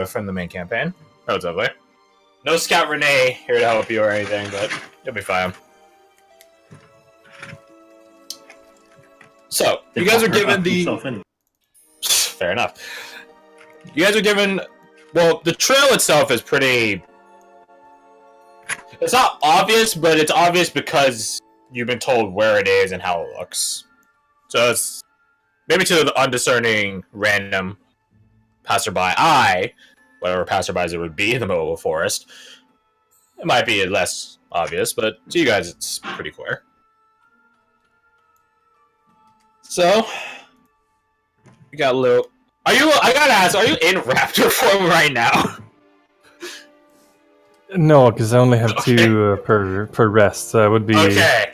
from the main campaign. Relatively. No Scout Renee here to help you or anything, but you'll be fine. So, you guys are given the... Fair enough. You guys are given... Well, the trail itself is pretty... It's not obvious, but it's obvious because you've been told where it is and how it looks. So it's... Maybe to the undiscerning random passerby, whatever passerbys it would be in the middle of a forest, it might be less obvious, but to you guys it's pretty clear. So, we got a little... I gotta ask, are you in raptor form right now? No, because I only have two per rest, so it would be... Okay.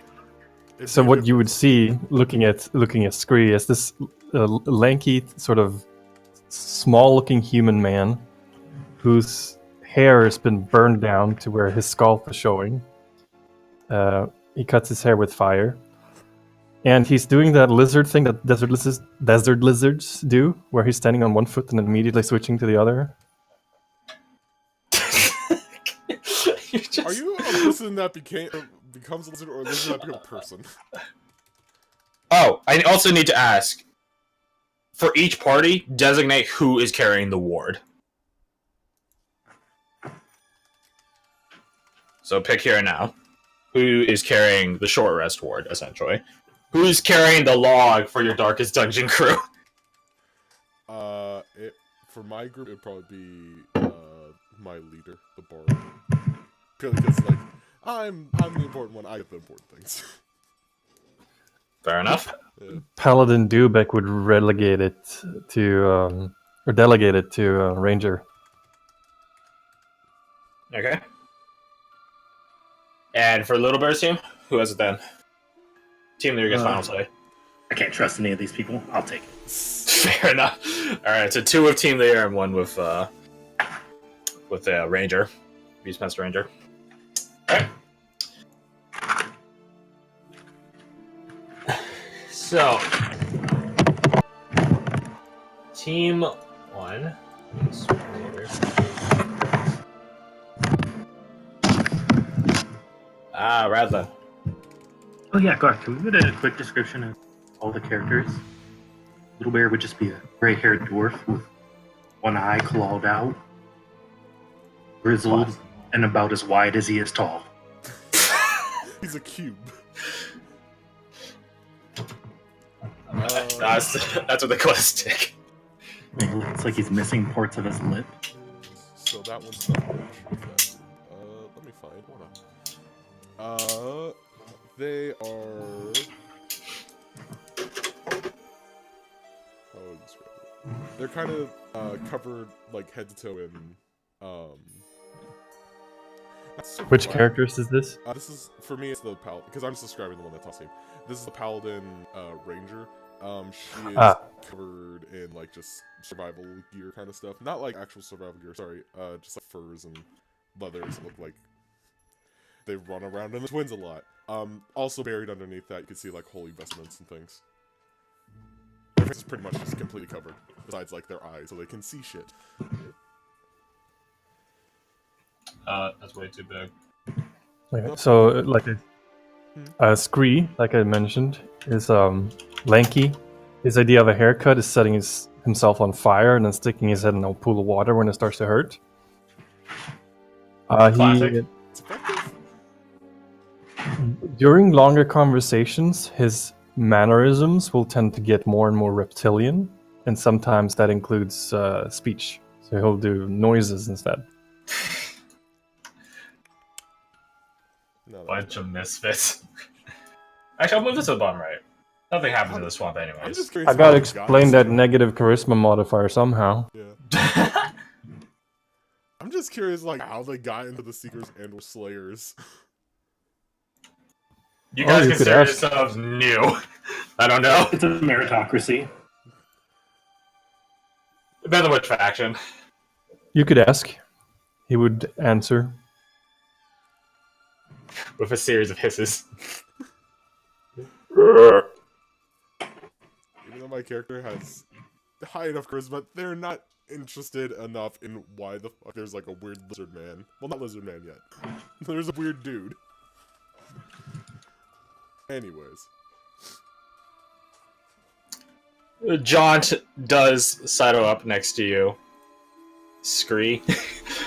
So what you would see, looking at Scree, is this lanky, sort of small-looking human man whose hair has been burned down to where his scalp is showing. He cuts his hair with fire. And he's doing that lizard thing that desert lizards do, where he's standing on one foot and then immediately switching to the other. Are you a person that becomes a lizard or a lizard that becomes a person? Oh, I also need to ask, for each party, designate who is carrying the ward. So pick here and now. Who is carrying the short rest ward, essentially? Who's carrying the log for your Darkest Dungeon crew? For my group, it'd probably be my leader, the bard. Purely because, like, I'm the important one. I get the important things. Fair enough. Yeah. Paladin Dubek would relegate it to, or delegate it to Ranger. Okay. And for Little Bear's team, who has it then? Team leader gets final say. I can't trust any of these people. I'll take it. Fair enough. Alright, so 2 with team leader and 1 with Ranger. Beastmaster Ranger. Alright. So, team 1. Radla. Oh yeah, Garth, can we get a quick description of all the characters? Little Bear would just be a gray-haired dwarf with one eye clawed out, grizzled, and about as wide as he is tall. He's a cube. That's what they call a stick. It looks like he's missing parts of his lip. So that one's not much. Let me find one. They are... They're kind of covered like head to toe in Which characters is this? This is, for me, it's the paladin, because I'm just describing the one that's awesome. This is the paladin ranger. She is covered in like just survival gear kind of stuff. Not like actual survival gear, sorry. Just like furs and leathers that look like they run around in the twins a lot. Also buried underneath that, you can see like holy vestments and things. Their face is pretty much just completely covered, besides like their eyes, so they can see shit. That's way too big. Okay, so, like, Scree, like I mentioned, is lanky. His idea of a haircut is setting himself on fire and then sticking his head in a pool of water when it starts to hurt. Classic. During longer conversations, his mannerisms will tend to get more and more reptilian, and sometimes that includes speech. So he'll do noises instead. Bunch of misfits. Actually, I'll move this to the bottom right. Nothing happens in the swamp anyways. I gotta explain that negative charisma modifier somehow. Yeah. I'm just curious, like, how they got into the Seekers and Slayers. You guys consider yourselves new. I don't know. It's a meritocracy. Depends on which faction. You could ask. He would answer. With a series of hisses. Even though my character has high enough charisma, they're not interested enough in why the fuck there's like a weird lizard man. Well, not lizard man yet. There's a weird dude. Anyways. John does sidle up next to you. Scree.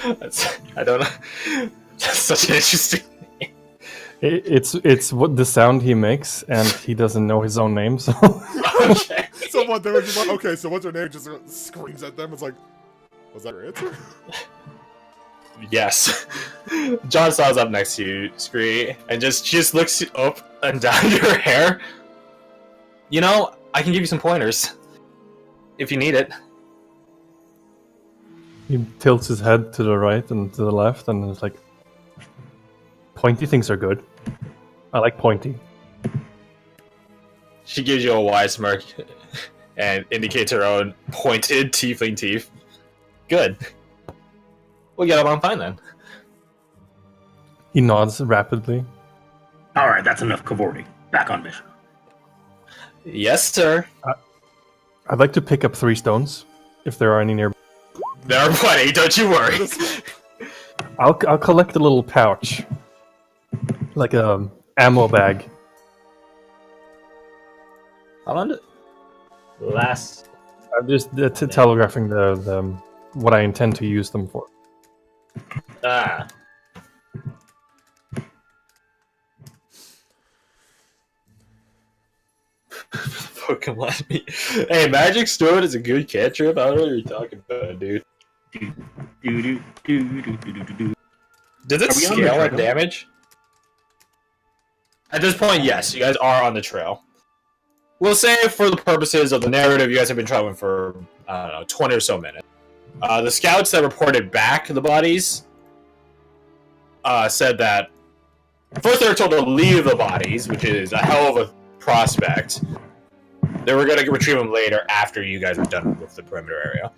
I don't know. That's such an interesting. It's what the sound he makes, and he doesn't know his own name. So Okay. So what? They were just like, okay, so what's her name? Just screams at them. It's like, was that your answer? Yes. John sidles up next to you, Scree, and just looks up and down your hair. You know, I can give you some pointers if you need it. he tilts his head to the right and to the left, and it's like, pointy things are good. I like pointy. She gives you a wide smirk and indicates her own pointed tiefling teeth. Good. We'll get along fine then. He nods rapidly. All right, that's enough cavorting. Back on mission. Yes, sir. I'd like to pick up 3 stones, if there are any nearby. There are plenty, don't you worry. I'll collect a little pouch, like a ammo bag. How long did last? I'm just telegraphing the what I intend to use them for. Ah. Fucking let me. Hey, Magic Stone is a good cantrip. I don't know what you're talking about, dude. Does it Are we on the scale at trail? damage? At this point, yes. You guys are on the trail. We'll say for the purposes of the narrative, you guys have been traveling for, I don't know, 20 or so minutes. The scouts that reported back the bodies said that first they were told to leave the bodies, which is a hell of a prospect. They were going to retrieve them later after you guys were done with the perimeter area.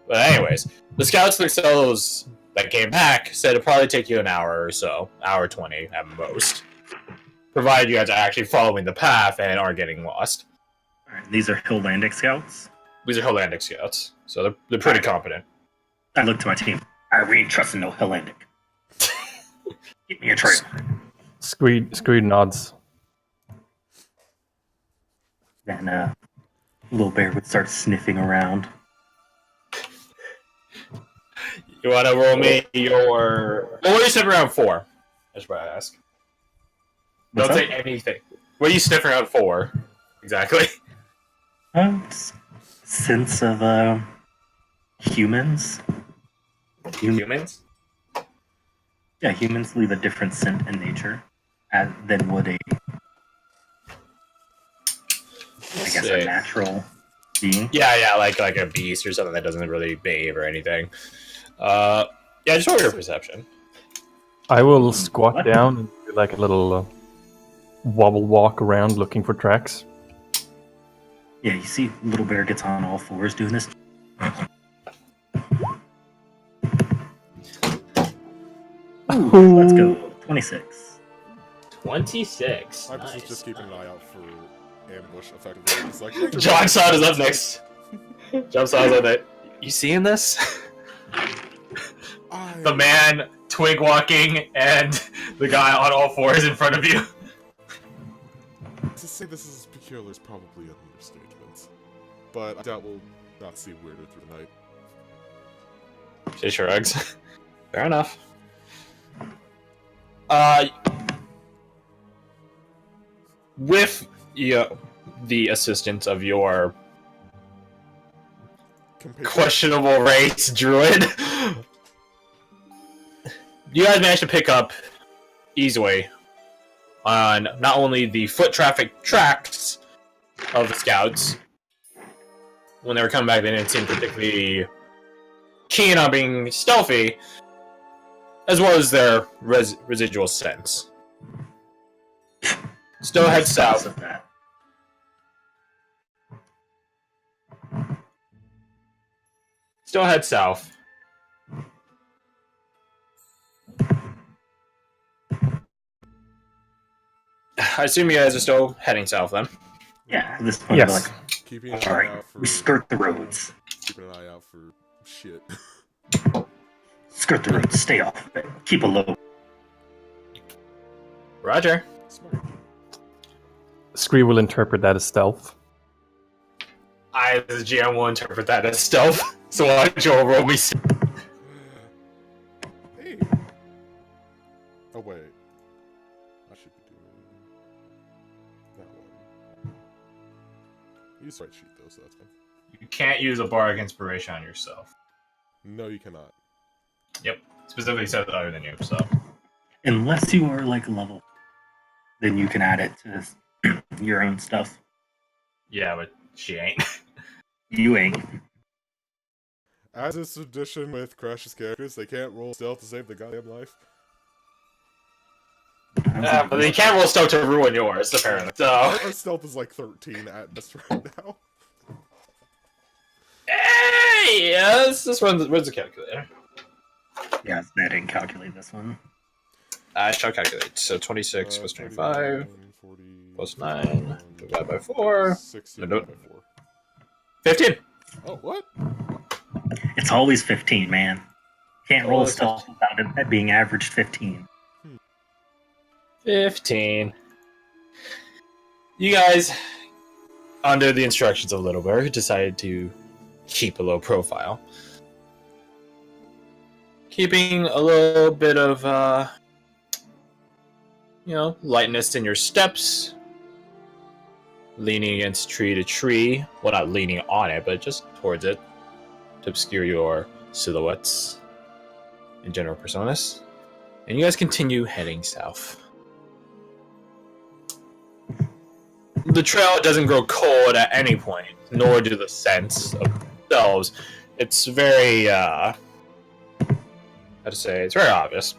But anyways, the scouts themselves that came back said it'd probably take you an hour or so, hour 20 at most, provided you guys are actually following the path and aren't getting lost. All right, these are Hillandic scouts. These are Hillandic scouts, so they're pretty competent. I look to my team. We ain't trusting no Hillandic. Get me a trail. Screed nods. Then Little Bear would start sniffing around. You want to roll me your... Well, what are you sniffing around for? That's what I ask. What's Don't up? say anything. What are you sniffing around for? Exactly. Sense of humans. Humans? Yeah, humans leave a different scent in nature than would a, I guess, a natural being. Yeah, like a beast or something that doesn't really behave or anything. Yeah, just roll your perception. I will squat down and do like a little wobble walk around looking for tracks. Yeah, you see Little Bear gets on all fours doing this. Ooh, let's go. 26. 26. I'm Nice. just keeping an eye out for ambush, effectively. It's like, John Sod is up next. John Sod is up next. You seeing this? The man twig walking and the guy on all fours in front of you. To say this is peculiar is probably an understatement, but I doubt we'll not see weirder through the night. She shrugs. Fair enough. With the assistance of your questionable race druid, you guys managed to pick up easily on not only the foot traffic tracks of the scouts. When they were coming back, they didn't seem particularly keen on being stealthy, as well as their residual sense. Still head south. Of that. Still head south. I assume you guys are still heading south then. Yeah, at this point, Yes. we're like, Keeping an all eye right, out for we skirt the roads. keeping an eye out for shit. Skirt the road. Stay off. Keep a low. Roger. Smart. Scree will interpret that as stealth. I, as a GM, will interpret that as stealth. So why don't you roll me? Hey. Oh wait. I should be doing that one. Use right sheet though, so that's fine. You can't use a bardic inspiration on yourself. No, you cannot. Yep. Specifically said that other than you, so. Unless you are like a level, then you can add it to your own stuff. Yeah, but she ain't. You ain't. As is tradition with Crash's characters, they can't roll stealth to save their goddamn life. But they can't roll stealth to ruin yours, apparently. So. Our stealth is like 13 at best right now. Hey! Yeah, let's just run the calculator. Yeah, I didn't calculate this one. I shall calculate. So 26 plus 25 40, plus 9 divided by 4. 60 No, divided by 4. 15. Oh, what? It's always 15, man. Can't roll Always stealth without it being averaged 15. 15. You guys, under the instructions of Littlebear, decided to keep a low profile. Keeping a little bit of, lightness in your steps. Leaning against tree to tree. Well, not leaning on it, but just towards it. To obscure your silhouettes and general personas. And you guys continue heading south. The trail doesn't grow cold at any point, nor do the scents of themselves. It's very, it's very obvious.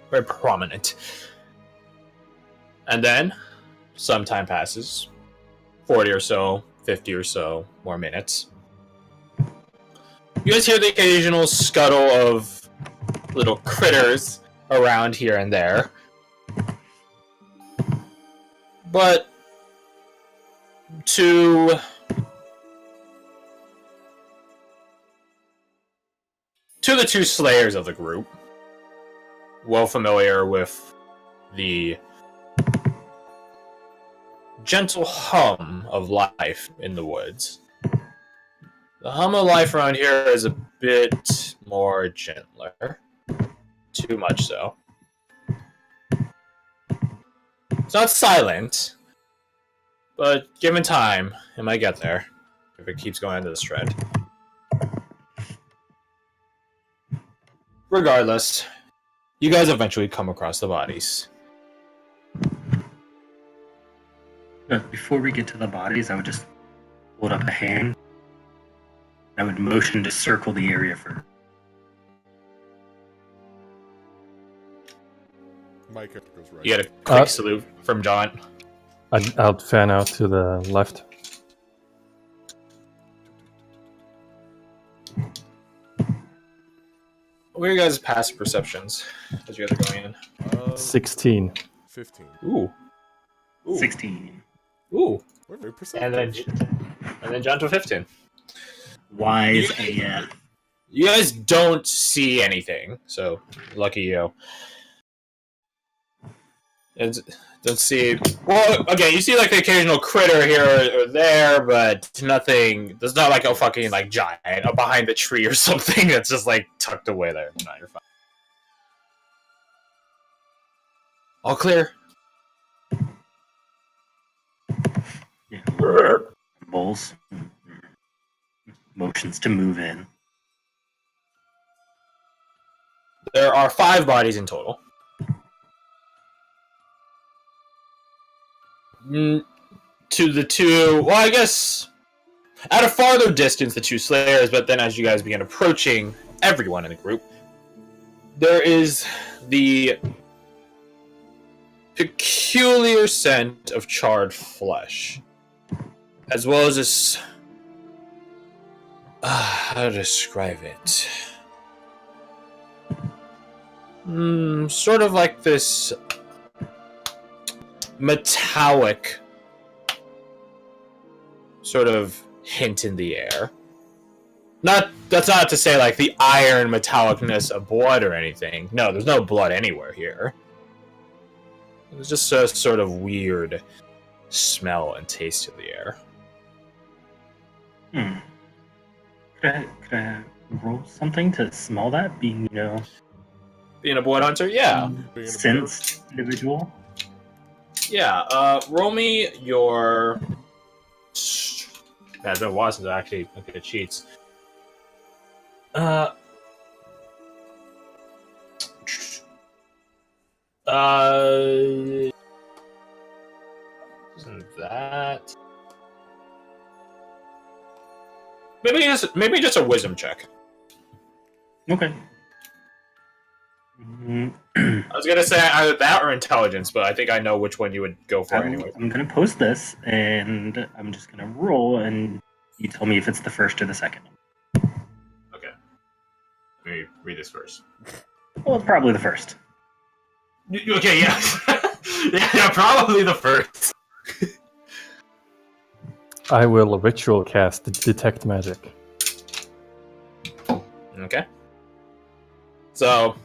Very prominent. And then, some time passes. 40 or so, 50 or so more minutes. You guys hear the occasional scuttle of little critters around here and there. But to the two slayers of the group, well familiar with the gentle hum of life in the woods. The hum of life around here is a bit more gentler. Too much so. It's not silent, but given time, it might get there if it keeps going into this trend. Regardless, you guys eventually come across the bodies. Before we get to the bodies, I would just hold up a hand. I would motion to circle the area for. My character goes right. You get a quick salute from John. I'll fan out to the left. What are your guys' passive perceptions as you guys are going in? 16. 15. Ooh. 16. Ooh. We're very perceptive. And then John to 15. Wise AF. You guys don't see anything, so lucky you. And don't see. Well, again, you see like the occasional critter here or there, but nothing. There's not like a fucking like giant up behind the tree or something that's just like tucked away there. No, you're fine. All clear. Yeah. Bulls. Motions to move in. There are 5 bodies in total. To the two, well, I guess at a farther distance, the 2 slayers, but then as you guys begin approaching everyone in the group, there is the peculiar scent of charred flesh, as well as this. How to describe it? Sort of like this metallic sort of hint in the air. That's not to say like the iron metallicness of blood or anything. No, there's no blood anywhere here. There's just a sort of weird smell and taste to the air. Could I roll something to smell that? Being, Being a blood hunter, yeah. sensed individual. Yeah, roll me your... Yeah, it's been a while since I actually looked at cheats. Isn't that... Maybe just a wisdom check. Okay. I was gonna say either that or intelligence, but I think I know which one you would go for anyway. I'm gonna post this, and I'm just gonna roll, and you tell me if it's the first or the second. Okay. Let me read this first. Well, it's probably the first. Okay, yeah. Yeah, probably the first. I will ritual cast detect magic. Okay. So,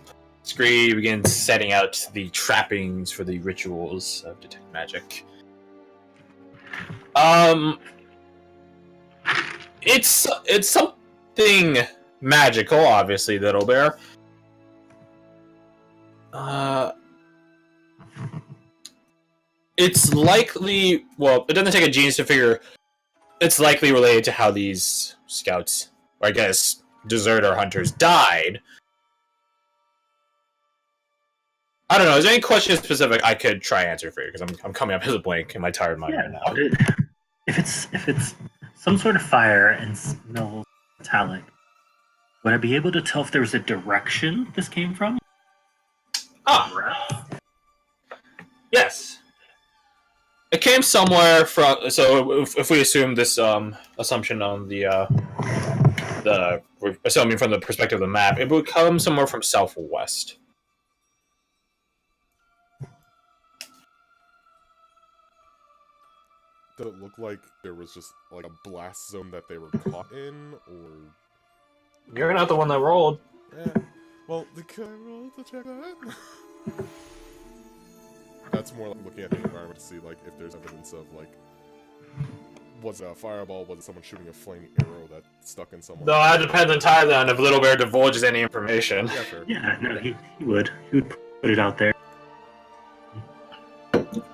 Scree begins setting out the trappings for the rituals of detect magic. It's something magical, obviously, that'll bear. It's likely... Well, it doesn't take a genius to figure... It's likely related to how these scouts, or I guess, deserter hunters died. I don't know. Is there any question specific I could try answer for you? Because I'm coming up as a blank in my tired mind right now. If it's some sort of fire and smells metallic, would I be able to tell if there was a direction this came from? Yes. It came somewhere from. So if we assume this assumption on we're assuming from the perspective of the map, it would come somewhere from southwest. Did it look like there was just like a blast zone that they were caught in, or? You're not the one that rolled. Yeah. Well, could I roll to check that? That's more like looking at the environment to see like if there's evidence of like, was it a fireball? Was it someone shooting a flaming arrow that stuck in someone? No, that depends entirely on if Little Bear divulges any information. Yeah, sure. Yeah, no, he would. He would put it out there.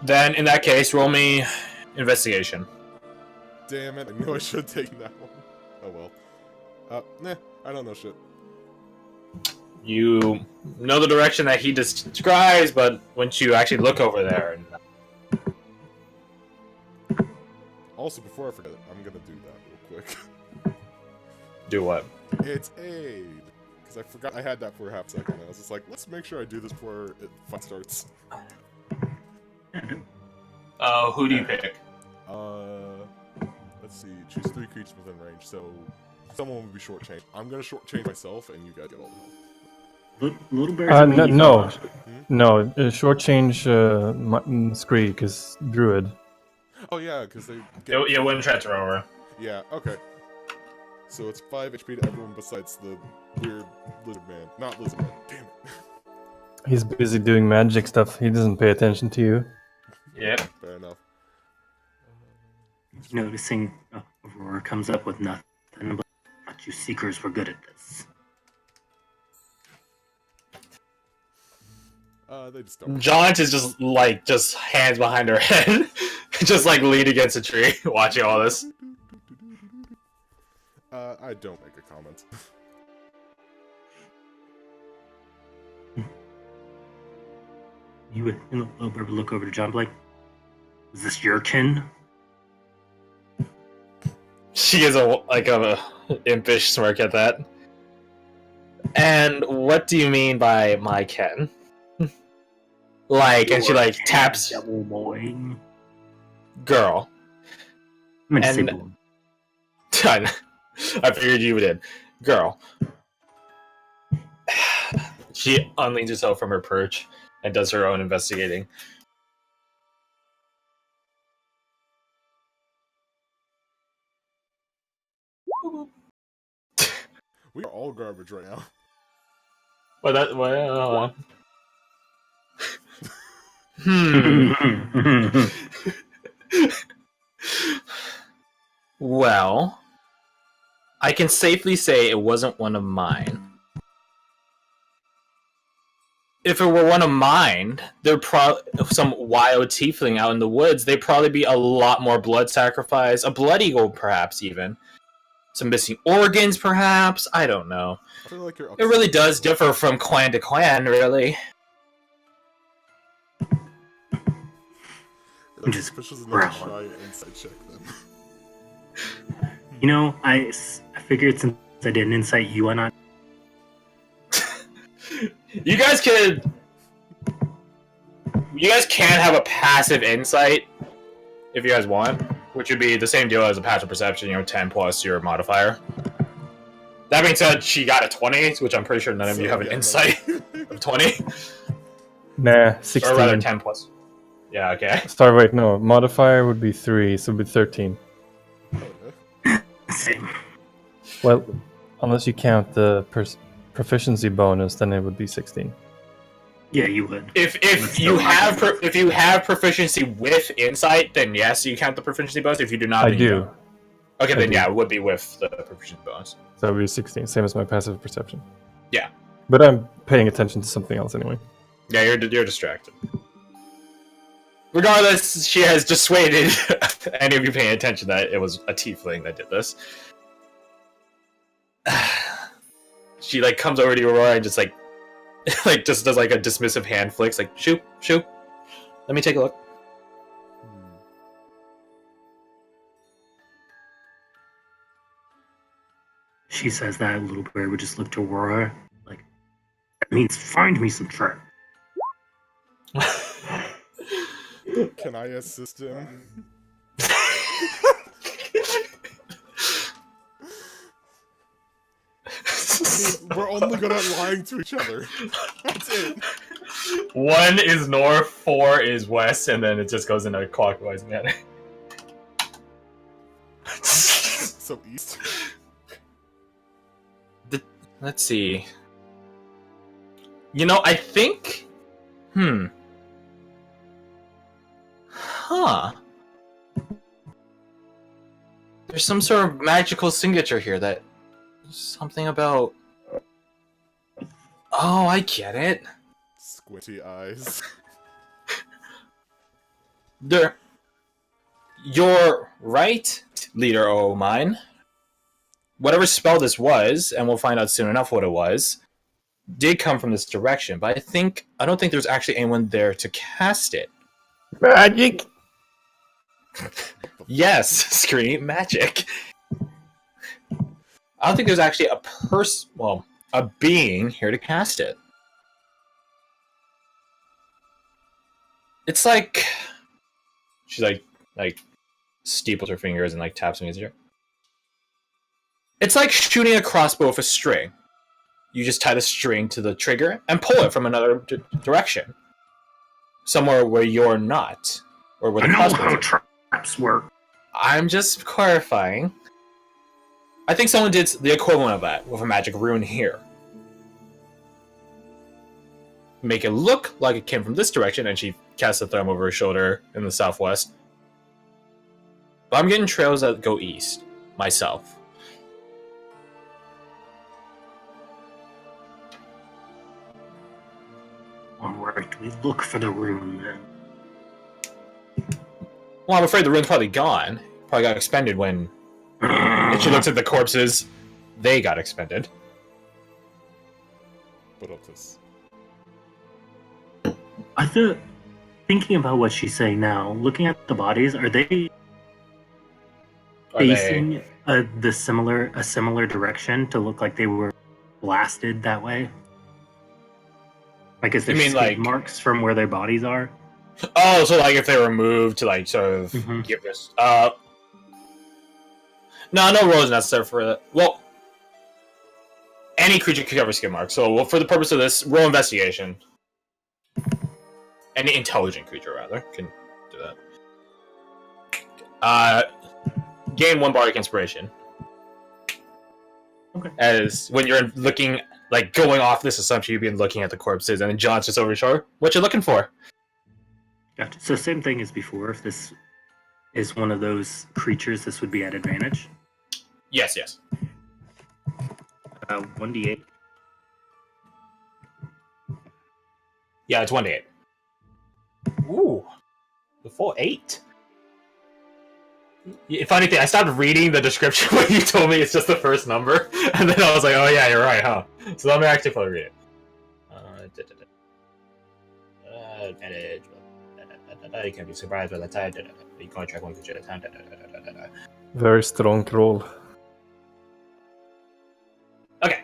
Then, in that case, roll me investigation. Damn it! I knew I should have taken that one. Oh well. Nah, I don't know shit. You know the direction that he describes, but once you actually look over there, and Also, before I forget it, I'm gonna do that real quick. do what? It's aid, because I forgot I had that for a half second. I was just like, let's make sure I do this before it fight starts. Who do you pick? Let's see. Choose 3 creatures within range. So someone will be shortchanged. I'm gonna shortchange myself, and you guys get all the help. Little Bear's No, shortchange Scree because Druid. Oh yeah, because they get... Yeah, wouldn't transfer over. Yeah, okay. So it's 5 HP to everyone besides the weird lizard man. Not lizard man, damn it. He's busy doing magic stuff. He doesn't pay attention to you. Yep. Fair enough. Noticing Aurora comes up with nothing, but you seekers were good at this. They just don't. Jaunt is just hands behind her head, just like leaned against a tree, watching all this. I don't make a comment. You would, a little bit, look over to John Blake. Is this your kin? She is a impish smirk at that. And what do you mean by my ken? And she taps Devil boy. girl. I meant to say And- boy. Done. I figured you did. Girl. She unleans herself from her perch and does her own investigating. We are all garbage right now. Well, that well. Hmm. Well, I can safely say it wasn't one of mine. If it were one of mine, there'd probably some wild tiefling out in the woods. They'd probably be a lot more blood sacrifice, a blood eagle, perhaps even some missing organs, perhaps. I don't know. I feel like you're It really does differ from clan to clan, really. That's Just suspicious enough growl. to try an insight check then. You know, I figured since I did an insight, you why not? You guys can have a passive insight if you guys want, which would be the same deal as a passive perception, 10 plus your modifier. That being said, she got a 20, which I'm pretty sure none of you have an insight of 20. Nah, 16. Or rather 10 plus. Yeah, okay. Sorry, wait, no. Modifier would be 3, so it would be 13. Same. Well, unless you count the proficiency bonus, then it would be 16. Yeah, you would. If you have proficiency with insight, then yes, you count the proficiency bonus. If you do not, I then you do. don't. Okay, I then do. yeah, it would be with the proficiency bonus. So it would be 16, same as my passive perception. Yeah. But I'm paying attention to something else anyway. Yeah, you're distracted. Regardless, she has dissuaded any of you paying attention that it was a tiefling that did this. She comes over to Aurora and just just does a dismissive hand flicks, shoot. Let me take a look. She says that, little bear would just look to Aurora, that means find me some trap. Can I assist him? We're only good at lying to each other. That's it. 1 is north, 4 is west, and then it just goes in a clockwise manner. So east. Let's see. I think... Huh. There's some sort of magical signature here that... Something about... Oh, I get it. Squinty eyes. You're right, leader O mine. Whatever spell this was, and we'll find out soon enough what it was, did come from this direction, but I don't think there's actually anyone there to cast it. Magic! Yes, scream magic. I don't think there's actually a being here to cast it. It's like she's steeples her fingers and taps me. It's like shooting a crossbow with a string. You just tie the string to the trigger and pull it from another direction, somewhere where you're not, or where the I know crossbow how is. traps work. I'm just clarifying. I think someone did the equivalent of that with a magic rune here. Make it look like it came from this direction, and she casts a thumb over her shoulder in the southwest. But I'm getting trails that go east, myself. Alright, we look for the rune then. Well, I'm afraid the rune's probably gone. Probably got expended when... If she looks at the corpses, they got expended. But up this. I thought, thinking about what she's saying now, looking at the bodies, are they facing a similar direction to look like they were blasted that way? Is there skid marks from where their bodies are? Oh, so if they were moved to sort of give this no roll is necessary for that. Well, any creature can cover skid marks. So for the purpose of this, roll investigation. Any intelligent creature rather can do that. Gain 1 bardic inspiration. Okay. As when you're looking, like going off this assumption, you've been looking at the corpses, and then John's just over your shoulder. What you looking for? Gotcha. So same thing as before. If this is one of those creatures, this would be at advantage. Yes. 1d8. Yeah, it's 1d8. Ooh, the full 8. Funny thing, I stopped reading the description when you told me it's just the first number, and then I was like, oh yeah, you're right, huh? So let me actually fully read it. Advantage. You can be surprised by the time. You can track one creature at a time. Very strong roll. Okay.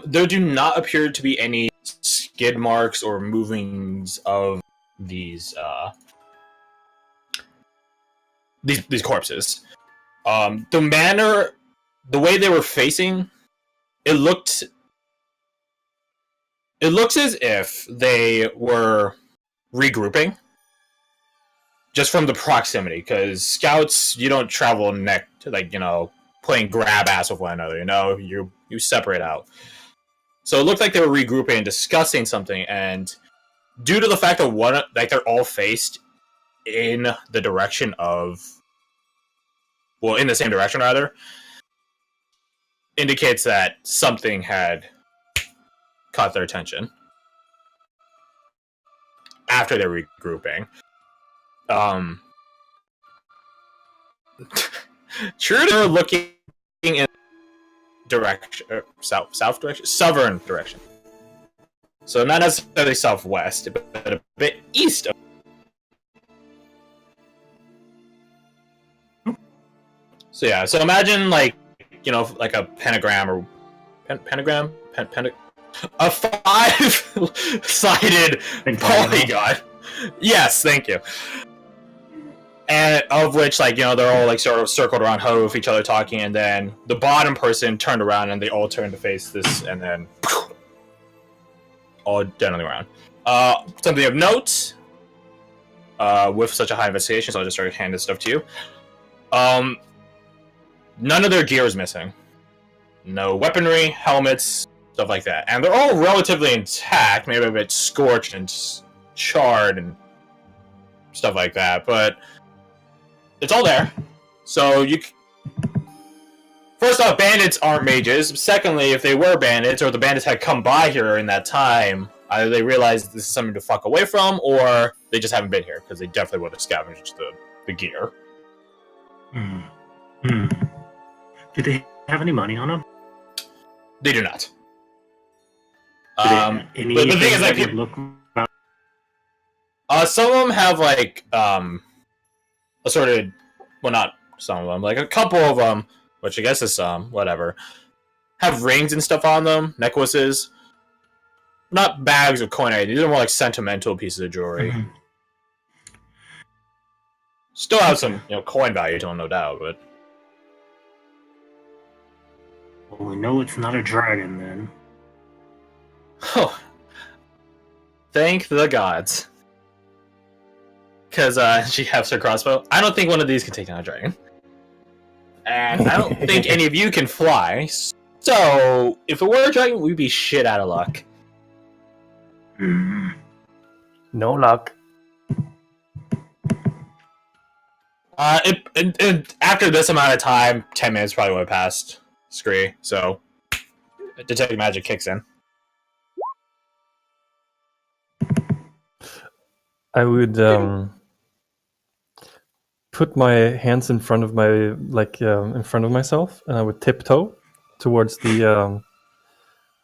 There do not appear to be any skid marks or movings of these corpses. The way they were facing, it looks as if they were regrouping just from the proximity, because scouts, you don't travel playing grab ass with one another, you separate out. So it looked like they were regrouping and discussing something, and due to the fact that they're all faced in the direction of, well, in the same direction rather, indicates that something had caught their attention after they're regrouping. Sure, they're looking in direction, south direction, southern direction. So not necessarily southwest, but a bit east of. So yeah, so imagine like a pentagram or pentagram, a 5-sided polygon. Yes, thank you. And of which, they're all sort of circled around Ho with each other talking, and then the bottom person turned around and they all turned to face this, and then all dead on the ground. Something of note, with such a high investigation, so I'll just start handing this stuff to you. None of their gear is missing. No weaponry, helmets, stuff like that. And they're all relatively intact, maybe a bit scorched and charred and stuff like that, but it's all there. So first off, bandits aren't mages. Secondly, if they were bandits, or the bandits had come by here in that time, either they realized this is something to fuck away from, or they just haven't been here, because they definitely would have scavenged the gear. Do they have any money on them? They do not. But the thing is, some of them have assorted. Well, not some of them. A couple of them, which I guess is some, whatever, have rings and stuff on them, necklaces. Not bags of coin. These are more like sentimental pieces of jewelry. Mm-hmm. Still have some, coin value to them, no doubt, but. Well, we know it's not a dragon, then. Oh. Thank the gods. Because she has her crossbow. I don't think one of these can take down a dragon. And I don't think any of you can fly. So, if it were a dragon, we'd be shit out of luck. No luck. After this amount of time, 10 minutes probably would have passed Scree, so detect magic kicks in. I would put my hands in front of in front of myself, and I would tiptoe towards the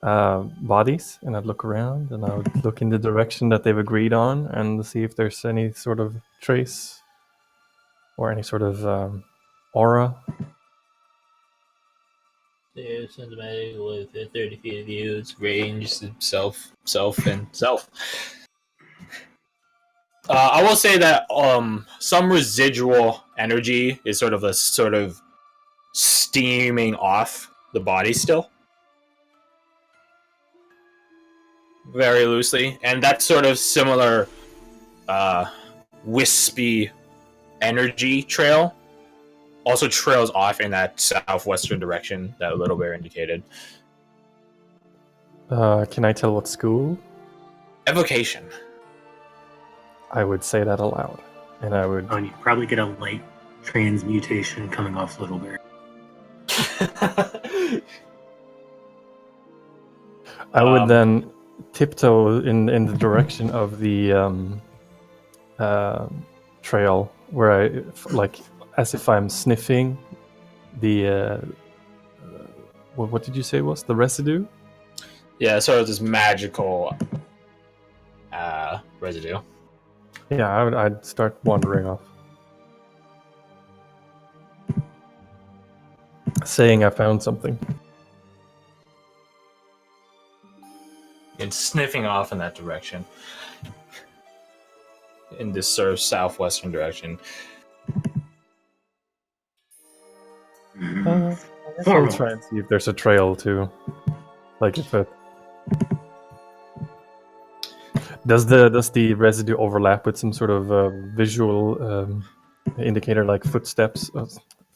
bodies, and I'd look around, and I would look in the direction that they've agreed on, and see if there's any sort of trace or any sort of aura. There's cinematic with 30 feet of view. It's range, self, and self. I will say that some residual energy is sort of steaming off the body still, very loosely, and that sort of similar wispy energy trail also trails off in that southwestern direction that Little Bear indicated. Can I tell what school? Evocation. I would say that aloud, and I would. Oh, and you probably get a light transmutation coming off Little Bear. I would then tiptoe in the direction of the trail, where I like as if I'm sniffing the. What did you say was the residue? Yeah, sort of this magical residue. Yeah, I'd start wandering off, saying I found something. And sniffing off in that direction. In this sort of southwestern direction. I guess I'll try and see if there's a trail too. Like if it does the residue overlap with some sort of visual indicator like footsteps,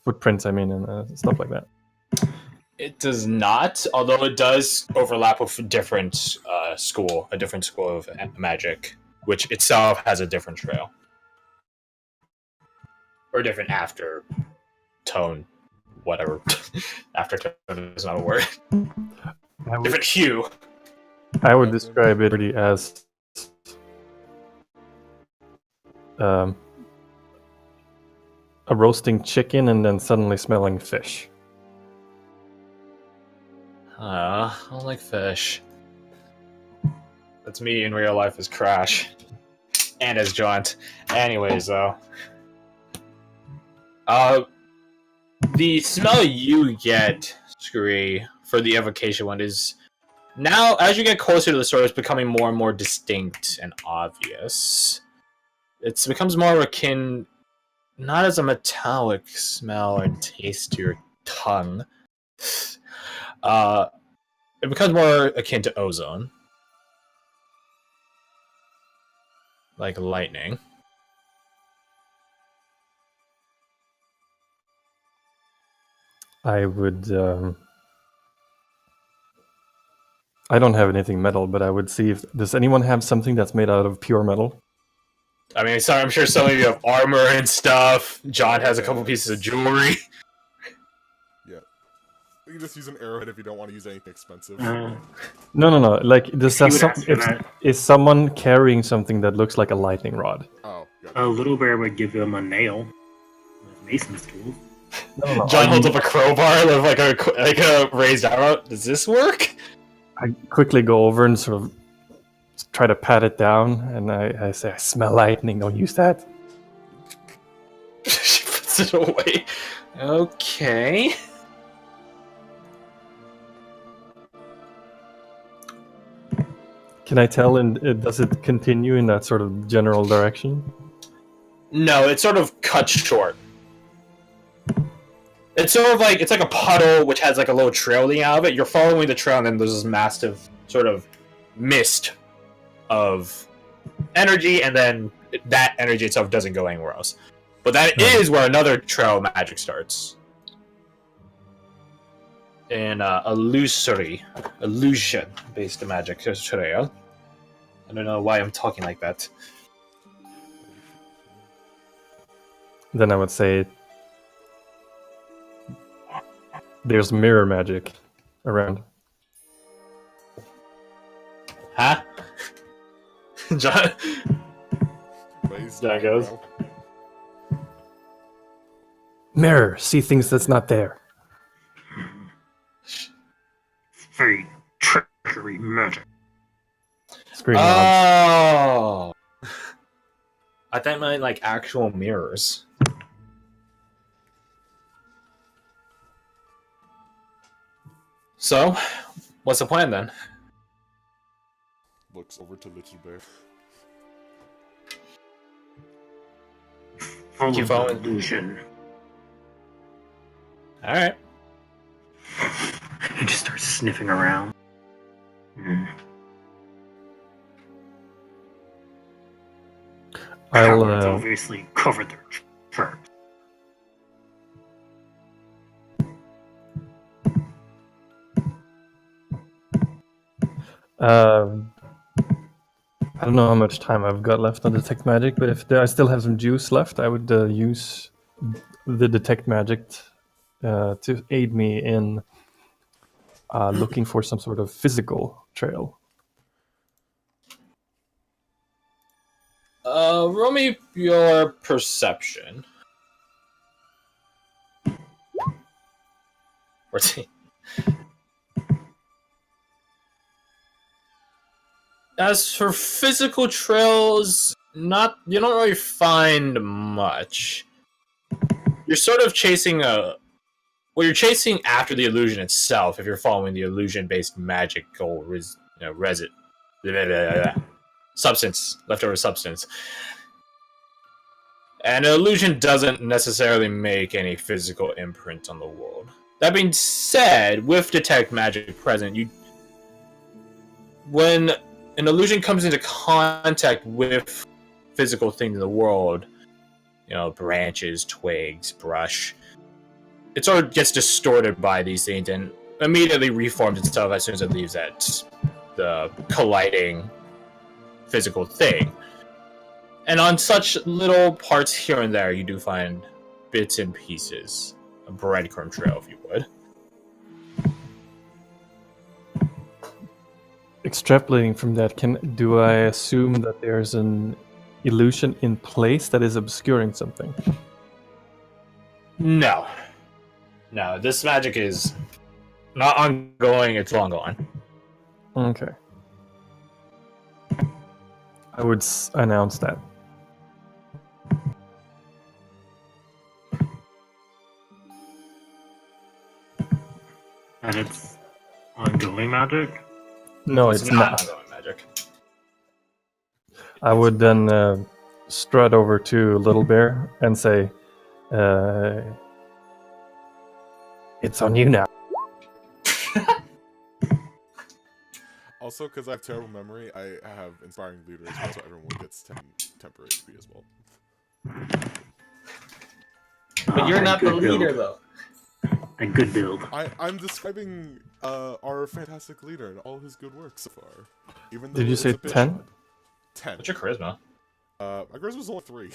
footprints, I mean, and stuff like that. It does not, although it does overlap with a different school of magic, which itself has a different trail. Or different after tone, whatever. After tone is not a word. Different hue. I would describe it really as a roasting chicken and then suddenly smelling fish. I don't like fish. That's me in real life as Crash. And as Jaunt. Anyways, though. The smell you get, Scree, for the evocation one is now, as you get closer to the store, it's becoming more and more distinct and obvious. It becomes more akin, not as a metallic smell and taste to your tongue. It becomes more akin to ozone. Like lightning. I would. I don't have anything metal, but I would see if does anyone have something that's made out of pure metal. I mean, sorry, I'm sure some of you have armor and stuff. John has a couple pieces of jewelry. Yeah. You can just use an arrowhead if you don't want to use anything expensive. No. Like, is someone carrying something that looks like a lightning rod? Oh, yeah. A Little Bear would give him a nail. Mason's tool. No. John holds up a crowbar with like a raised arrow. Does this work? I quickly go over and sort of try to pat it down, and I say, I smell lightning, don't use that. She puts it away. Okay. Can I tell, and does it continue in that sort of general direction? No, it's sort of cut short. It's sort of like, it's like a puddle which has like a little trail leading out of it. You're following the trail, and then there's this massive sort of mist of energy, and then that energy itself doesn't go anywhere else. But that is where another trail of magic starts. In illusion-based magic trail. I don't know why I'm talking like that. Then I would say there's mirror magic around. Huh? John? John goes. Mirror, see things that's not there. Very trickery magic. Screen nods. Oh! I thought it meant like actual mirrors. So, what's the plan then? Looks over to Little Bear. Full Keep of following. illusion. Alright. He just starts sniffing around. I'll Cowards obviously covered their tracks. Um, I don't know how much time I've got left on detect magic, but if I still have some juice left, I would use the detect magic to aid me in looking for some sort of physical trail. Roll me your perception. 14. As for physical trails, you don't really find much. You're sort of chasing you're chasing after the illusion itself if you're following the illusion-based magical leftover substance. And an illusion doesn't necessarily make any physical imprint on the world. That being said, with detect magic present, when an illusion comes into contact with physical things in the world, branches, twigs, brush, it sort of gets distorted by these things and immediately reforms itself as soon as it leaves the colliding physical thing. And on such little parts here and there, you do find bits and pieces. A breadcrumb trail, if you would. Extrapolating from that, do I assume that there's an illusion in place that is obscuring something? No, this magic is not ongoing, it's long gone. Okay. I would announce that. And it's ongoing magic? No, it's not. Ongoing magic. I would then strut over to Little Bear and say, it's on you now. Also, because I have terrible memory, I have inspiring leader as well, so everyone gets temporary HP as well. But you're not the leader, though. A good build. I'm describing our fantastic leader and all his good work so far. Even though Did you it's say a bit 10? short. 10. What's your charisma? My charisma's only 3.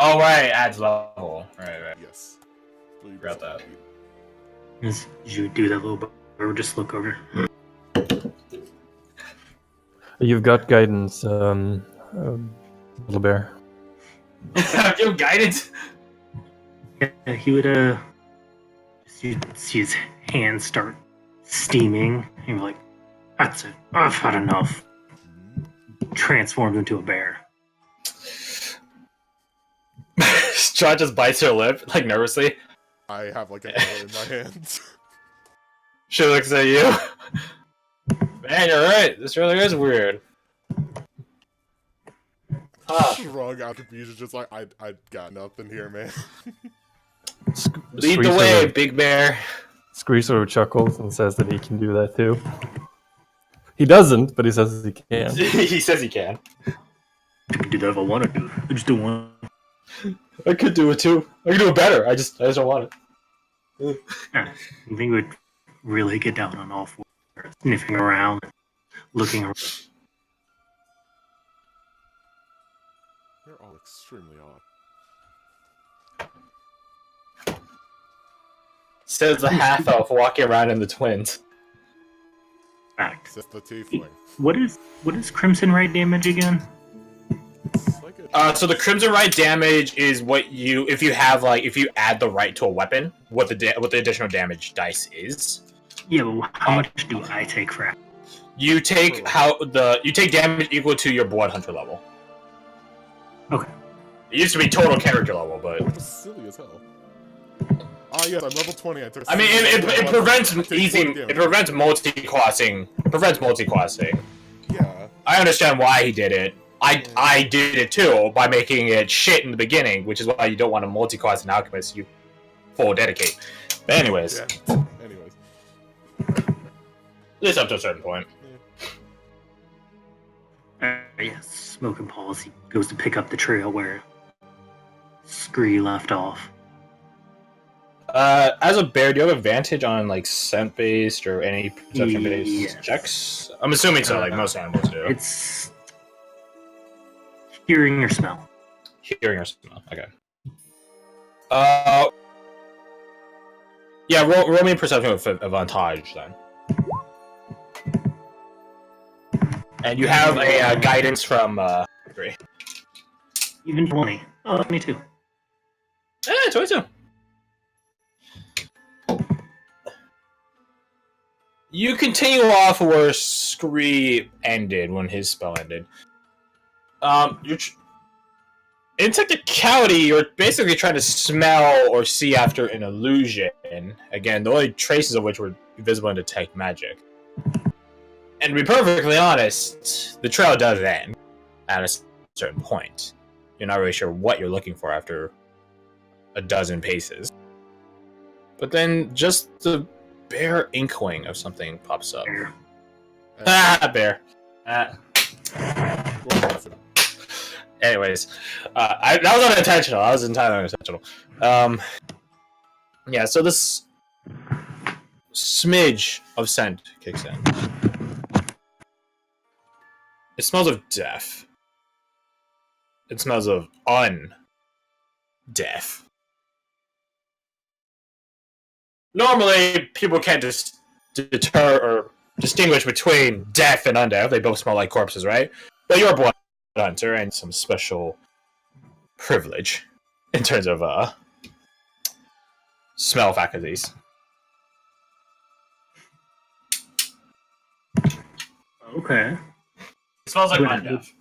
Oh, right, adds level. Right. Yes. Forgot that. Did you do that little bit or just look over? You've got guidance, Little Bear. Give guidance. Yeah, he would you'd see his hands start steaming. And you're like, that's it. I've had enough. Transforms into a bear. Strahd just bites her lip, like nervously. I have like a dollar in my hands. She looks at you. Man, you're right. This really is weird. Shrug out the beach is just like, I got nothing here, man. Lead the way, big bear. Scree sort of chuckles and says that he can do that too. He doesn't, but he says he can. He says he can. I can do that if I want to do it. I just don't want I could do it too. I could do it better. I just don't want it. I think we would really get down on all fours, sniffing around, looking around. They're all extremely odd. Says the half elf walking around in the twins. Fact. It's just the tiefling. What is Crimson Right damage again? It's like a So the Crimson Right damage is what if you add the right to a weapon, what the additional damage dice is. Yeah, but how much do I take for it? You take damage equal to your Blood Hunter level. Okay. It used to be total character level, but It was silly as hell. Ah, yes, I'm level 20. I took. I mean, it prevents I take easy. 20 damage. It prevents multi-classing. Yeah. I understand why he did it. I did it too by making it shit in the beginning, which is why you don't want to multi-class an alchemist. You full dedicate. But anyways, Yeah. Anyways. at least up to a certain point. Yes, Smoking Paws. He goes to pick up the trail where Scree left off. As a bear, do you have advantage on like scent based or any perception based Yes. checks? I'm assuming so. Like most animals do. It's hearing or smell. Hearing or smell. Okay. Yeah. Roll me perception with advantage then. And you have a guidance from 3. Even 20. Oh, 22. 22. You continue off where Scree ended when his spell ended. In technicality, you're basically trying to smell or see after an illusion. Again, the only traces of which were visible in detect magic. And to be perfectly honest, the trail does end at a certain point. You're not really sure what you're looking for after a dozen paces. But then just the bare inkling of something pops up. Bear. Bear. Anyways, that was unintentional. That was entirely unintentional. Yeah, so this smidge of scent kicks in. It smells of death. It smells of un-death. Normally, people can't deter or distinguish between death and undeath. They both smell like corpses, right? But you're a blood hunter and some special privilege in terms of smell faculties. Okay. It smells like Yeah. undeath.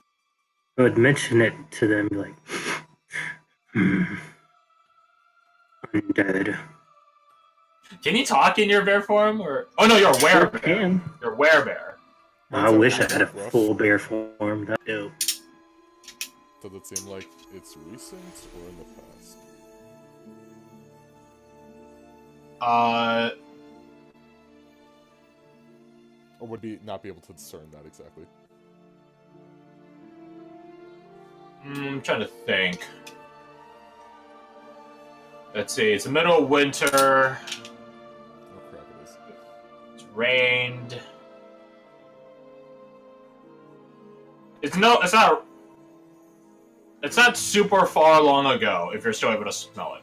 I would mention it to them, like, undead. Can you talk in your bear form? Or oh no, you're a Sure werebear. can. You're a werebear. I wish I had a full bear form. That'd be dope. Does it seem like it's recent or in the past? Or would he not be able to discern that exactly? I'm trying to think. Let's see. It's the middle of winter. Oh crap, it is. It's rained. It's not. It's not super far long ago. If you're still able to smell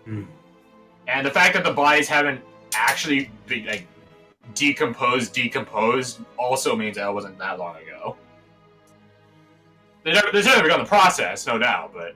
it, and the fact that the bodies haven't actually been, like decomposed also means that it wasn't that long ago. There's never begun the process, no doubt, but